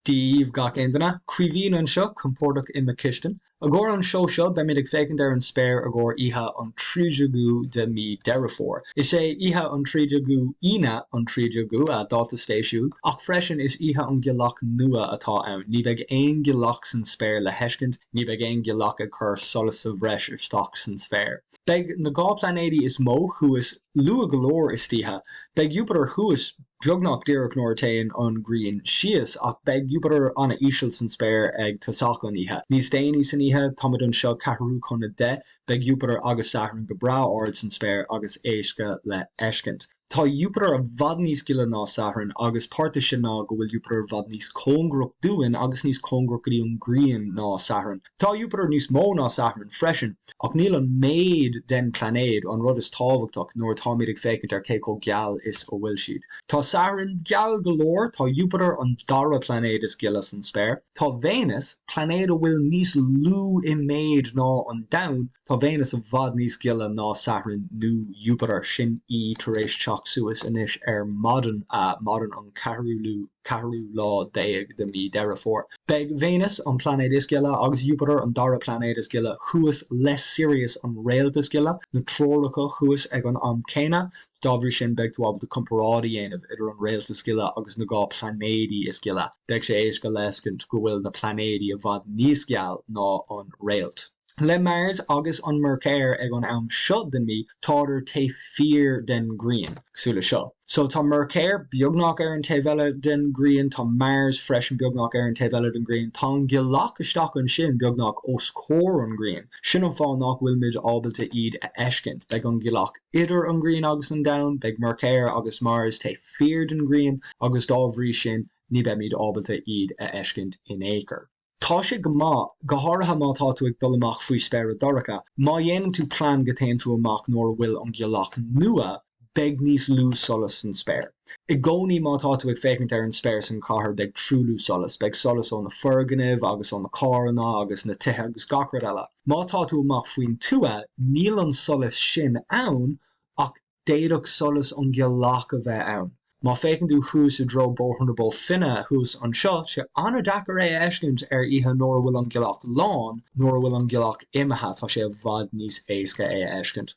Díomh gach aontaithe, cuimhíonn anseo compórtach imime chistin. Agóir an seo seo be minic fécinn ar an spéir agóir ihe an trídeagú de mí deirefór. Is sé ihe an trídeagú ine an trídeagú a dáta spéisiúil, ach freisin is ihe an gilach nua atá ann. Ní beidh aon gilach san spéir le heiscint, ní beidh aon gilach a chur solas sa bhreis ar stoc san spéir. Beidh na gá planéidí is mó chuas lua golóir is tithe. Beidh Jupiter chuas beagnach Deireadh nóir téann an Grian sios ach beidh Jupiter anna íseal san spéir ag tasach an ihe. Níos Déanaí san ihe táid an seo ceathrú chuna de, beidh Jupiter agus Saturn go bra ard san spéir agus éisce le eiscint. Tá Jupiter a bhad níos gile ná Saturn agus páirte sin ná go bhfuil Jupiter bhad níos cóngrach dúin agus níos cóngrach go dtí an Grian ná Saturn. Tá Jupiter níos mó ná Saturn freisin, ach níl an méid den planéid an rud is tábhachtach nóair táimid ag fécinint ar cé có geal is ó bhfuil siad. Tá Saturn geal golóir, tá Jupiter an dara planéid is gile san spéir. Tá Venus planéid ó bhfuil níos lú i méid ná an domhan, tá Venus a bhad níos gile ná Saturn nó Jupiter sin í tar éis teach suas inis ar madan an ceathrú lá déag de mí deirefór. Beidh Venus an planéid is gile agus Jupiter an dara planéid is gile chuas less serious an réalt is gile, na tróracha chuas ag an am céine, dábhrí sin beidh tú ábal de comparádaí dhéanamh idir an réalt is gile agus na gá planéidí is gile. Beidh sé éis go leiscint go bhfuil na planéidí a bhad níos geal ná an réalt. Le Mars agus an Mercéir ag an am seo den mí táidir té fíor den Grian súla seo. So tá Mercéir beagnach ar an taobhile den Grian, tá Mars freisin beagnach ar an taobhile den Grian, tá an gilach isteach an sin beagnach os cór an Grian. Sin an fáil nach bhfuil mid ábalta iad a eiscint, beidh an gilach idir an Grian agus an domhan, beidh Mercéir agus Mars té fíor den Grian agus dábhrí sin ní beidh míad ábalta iad a eiscint in éacair. Tá sé go háirithe má tá tú ag dul amach faoi spéir daracha, má dhéanann tú plán go tain tú amach nóair bhfuil an gilach nua beidh níos lú solas san spéir. I gcónaí má tá tú ag fécinint ar an spéir san chathair beidh trúlú solas, beidh solas ón na ferganibh agus ón na cáranna agus na tithe agus gacrad eile. Má tá tú amach faoin tua, níl an solas sin ann ach d'éadach solas an gilach a bheith ann. Má fécinn tú chuas a dro bóthairna bó finne chuas an seo sé anna dachar é eiscint ar ihe nóair bhfuil an gilach lán, nóair bhfuil an gilach imethe tá sé bhad níos éasca é eiscint.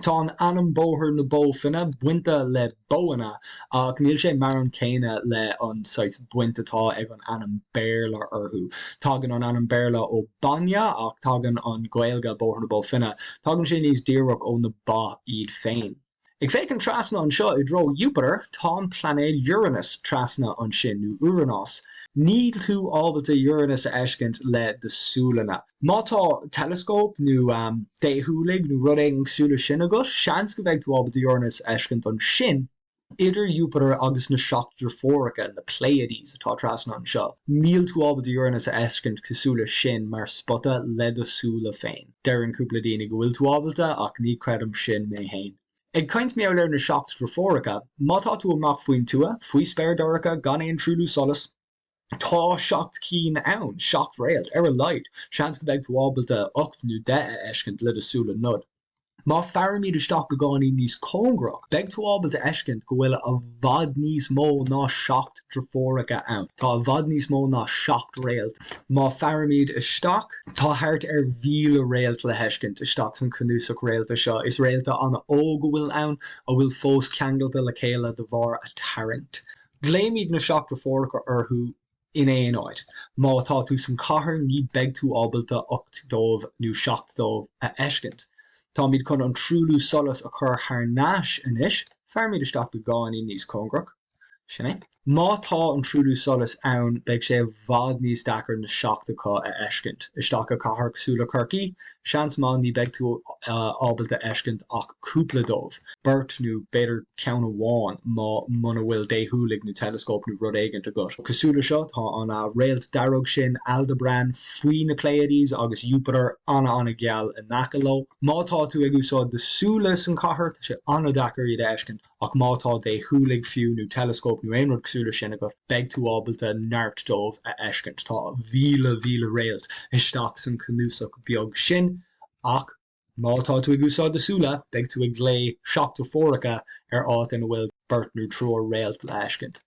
Tá an anam bóthair na bó finne buinte le bóanna ach níl sé mar an céine le an sait buintetá ag an anam béarla orthú. Tágan an anam béarla ó banja ach tágan an gaeilge bóthair na bó finne, tágan sé níos díreach ó na ba iad féin. Ag fécinn trasna an seo I dro Jupiter, tá an planéid Uranus trasna an sin nó Uranus. Níl tú ábalta Uranus a eiscint le de súlana. Má tá telescóp nó déthúlaigh nó rud éigin súla sin agus, seans go bheith tú ábalta Uranus a eiscint an sin idir Jupiter agus na seachtar fóracha na Pleiades atá trasna an seo. Níl tú ábalta Uranus a eiscint cosúla sin mar spotta le de súla féin. Deir an cúpla daoine go bhfuil tú ábalta ach ní credum sin mé hain. Ag caint mé ar na seachtar fóracha, má tá tú amach faoin tua, faoi spéir daracha gan éon trúlú solas, tá seacht cín ann, seacht réalt ar a leid, seans go beidh tú ábalta 8 nó 10 a eiscint le de súla nud. Má fearimid isteach go gánaí níos cóngrach, beidh tú ábalta eiscint go bhfuil a bhad níos mó ná seacht trafóracha ann. Tá a bhad níos mó ná seacht réalt. Má fearimid isteach, tá thart ar mhíle réalt le heiscint isteach san cnúsach réalta seo. Is réalta anna ó go bhfuil ann a bhfuil fós ceangalta le chéile de bhar a tarrant. Gléimid na seacht trafóracha orthú in éon áit. Má tá tú san chathair ní beidh tú ábalta 8 dómh nó 7 dómh a eiscint. Tá míad chun an trúlú solas a chur thnáis inis, fearimid isteach go gánaí níos cóngrach. Sinné? Má tá an trúlú solas ann beidh sé bhad níos dachar na seachtacha a eiscint. Isteach a chathair súla curcií, seans má ní beidh tú ábalta eiscint ach cúpla dómh. Beirt nó beidir ceann amháin má muna bhfuil déthúlaigh nó telescóp nó rud éigin agat. Cosúla seo tá an réalt darog sin Aldebaran faoi na Pleiades agus Jupiter anna geal in nachaló. Má tá tú ag úsáid de súla san chathair tá sé anna dachar iad eiscint ach má tá déthúlaigh fiú nó telescóp nó aon rud cosúla sin agat beidh tú ábalta neart dómh a eiscint. Tá mhíle réalt isteach san cnúsach beag sin ach má tá tú ag úsáid de súla beidh tú ag lé seachtar fóracha ar áit ina bhfuil beirt nó trúr réalt le eiscint.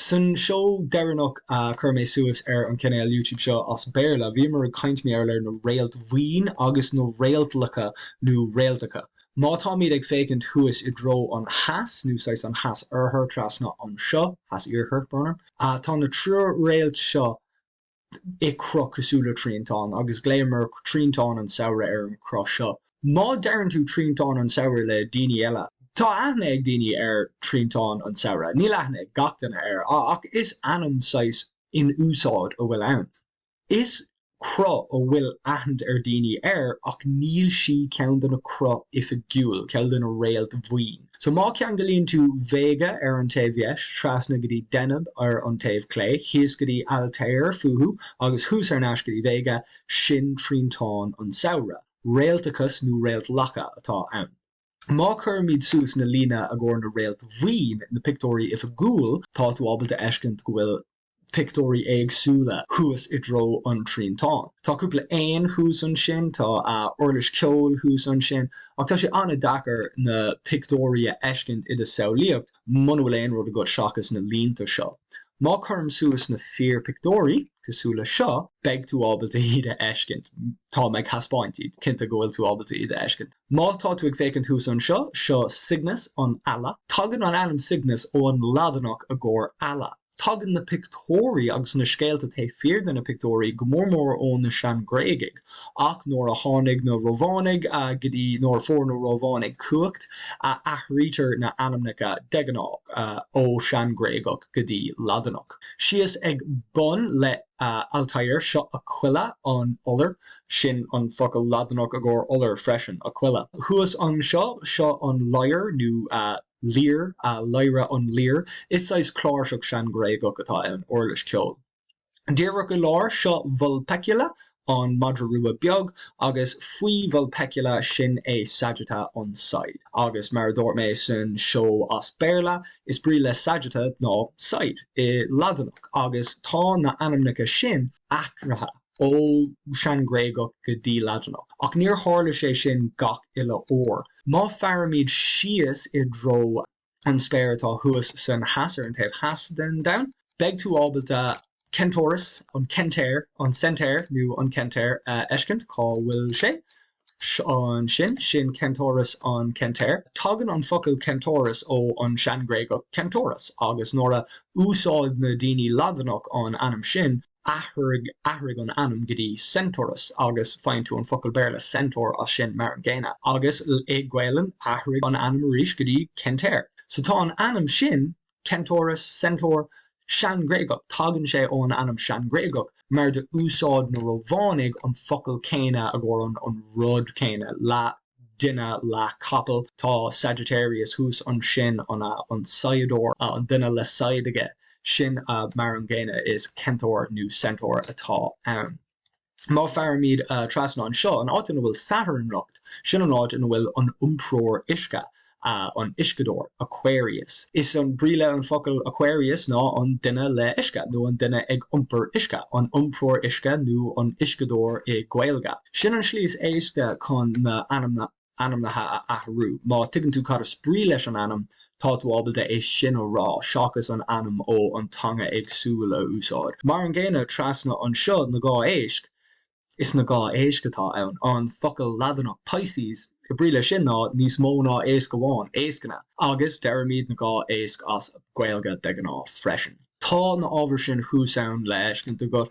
Sun show Deireadh Kermé Suas an Kenel YouTube show as Berla, Vimer kaint me leir no Railed Ween, agus no Railed Laka, no Raildacha. Má tá míad ag fécint thuas I dro an has, nu sais an has her trasna an seo, has her burner. Tá na trúr réalt seo I cro cosúla trítán, agus gléimar trítán an saoire an cro seo. Má dearan tú trítán an saoire le daoine eile. Tá aithne ag daoine trítán an saoire, ní leithne gachtain ach is anam sais in úsáid a bhfuil ann. Is cro ó bhfuil aithint daoine ach níl si ceann na cro if a giúil, ceann a réalt bhuiin. So má ceann go líonn tú Vega an taobh yes, trasna go dtí Déanaí an taobh clé, híos go dtí Altair fuhu, agus hús náis go dtí Vega sin trítán an saoire. Réaltachas nó réalt lacha atá ann. Má chur míad suas na lína a gcóir na réalt bhuiin na pictóí if a gúil, tá tú ábalta eiscint go bhfuil pictóí éagsúla thuas I dro an trítán. Tá cúpla aon thuas an sin, tá orlis ceol thuas an sin, ach tá sé anna dachar na pictóí a eiscint I de saoíocht, man bhfuil aon rud a go seachas na línta seo. Má chum suas na fear pictóí, cosúla seo, beg tú ábalta iad a eiscint. Tá meid haspáintí, cinnta go bhfuil tú ábalta iad a eiscint. Má tá tú ag fécint thuas an seo Cygnus an Alla, tugann an anam Cygnus ó an Ladanach a gcóir Alla. Tugann na pictóí agus na scéalta ta fear na pictóí go mór ón na sean gréigig, ach nóair a tháinig na rovánig go dtí nóair fór na rovánig cuacht athrítear na anamnacha Déanaí ó sean gréigig go dtí Ladanach. Sios ag bun le Altair seo a chuile an oller, sin an focail Ladanach a gcóir oller freisin a chuile. Thuas an seo an Lyre nó Lear, Lyra an Lear, is sais chlárseach sean gréigig atá an orlis ceol. Deireadh go leir seo Vulpecula an Madrua beag, agus faoi Vulpecula sin Sagitta an side. Agus mar dúirt mé san show as Berla, is brí le Sagitta ná side I Ladanach, agus tá na anamnacha sin atratha ó sean gréigig go dtí Ladanach. Ach níor tharla sé sin gach ile ór. Má fearamíd sios I dro an spéir atá thuas san hasar an taobh has den down. Beg tú ábalta Centaurus an Centair an Centair nó an Centair eiscint cá bhfuil sé. An sin Centaurus an Centair. Tugann an focail Centaurus ó an sean gréigig Centaurus, agus nóair a úsáid na daoine Ladanach an anam sin, ahrig an anam go dtí Centaurus, agus féin tú an focail Berla Centaur as sin mar an ggéine, agus gcuileann ahrig an anam arís go dtí Centair. So tá an anam sin, Centaurus, Centaur, sean gréigig, tugann sé ó an anam sean gréigig, mar de úsáid na rovánig an focail céine a gcóir an rud céine, le duine le capel, tá Sagittarius thuas an sin an Sayador, an duine le Saidige. Sin mar an ggéine is Centaur nó Centaur atá ann. Má fearamíd trasna an seo, an áit ina bhfuil Saturn lucht, sin an áit ina bhfuil an umpróir isce, an iscador, Aquarius. Is an bríle an focail Aquarius ná an duine le isce, nó an duine ag umpur isce, an umpróir isce nó an iscador I ghaeilge. Sin an slís éisce chun na anamnatha a athhrú. Má tugann tú cara sprí leis an anam, tá tú ábalta é sin ó rá, seachas an anam ó an tanga agsúla úsáid. Mar an ggéine trasna an seo na gá éisc, is na gá éisc atá ann, an focail Ladanach Pisces, I bríle sin ná níos mó ná éisc amháin, éiscanna, agus deirmíad na gá éisc as ghaeilge Déanaí freisin. Tá na ábhar sin chúsán le eiscinnta go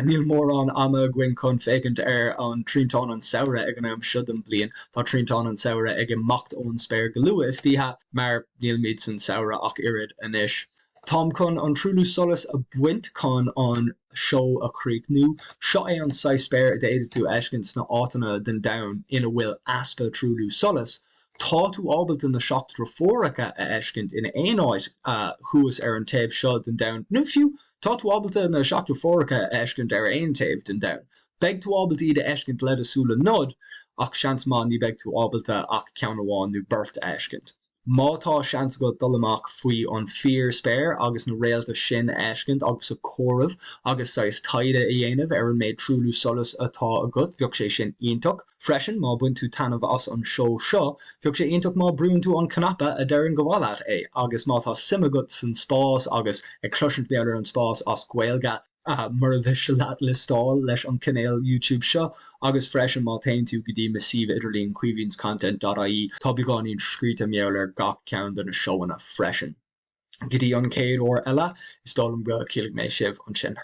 níl mór an ama gcuin chun fécint an trítán an saoire ag an am siod an bliain, tá trítán an saoire ag an macht ón spéir go luas títhe mar níl míad san saoire ach irid inis. Tám chun an trúlú solas a buint chun an seo a chríoch nó, seo é an sais spéir de éidir tú eiscint na átainna den domhan ina bhfuil aspa trúlú solas, tá tú ábalta na seachtra fóracha a eiscint ina éonáid thuas an taobh seo den domhan. Nu fiú, tá tú ábalta na seachtra fóracha a eiscint aon taobh den domhan. Beg tú ábalta iad a eiscint le asúla nod, ach seans má ní beg tú ábalta ach ceann amháin nó beirt a eiscint. Mátá seans go dolamach faoi an fear spéir agus na réalta sin eiscint agus a chomh agus sais taide a dhéanamh an méid trúlú solas atá agat bheoh sé sin ionach. Freisin má buin tú tanmh as an show seo, bheoh sé ionach má brún tú an canapa a deir an gohhaile é, agus mátá simagat san spás agus ag cloisint bealir an spás as ghaeilge mar a bheith se leat le stáil leis an canal YouTube seo, agus freisin má tain tú go dtí massíh idirlín cuivínscontent.ie tá beagán scríte méall gach ceann den na seoanna freisin. Go dtí an céad ó eile is dóm go cílig mé sibh an sin.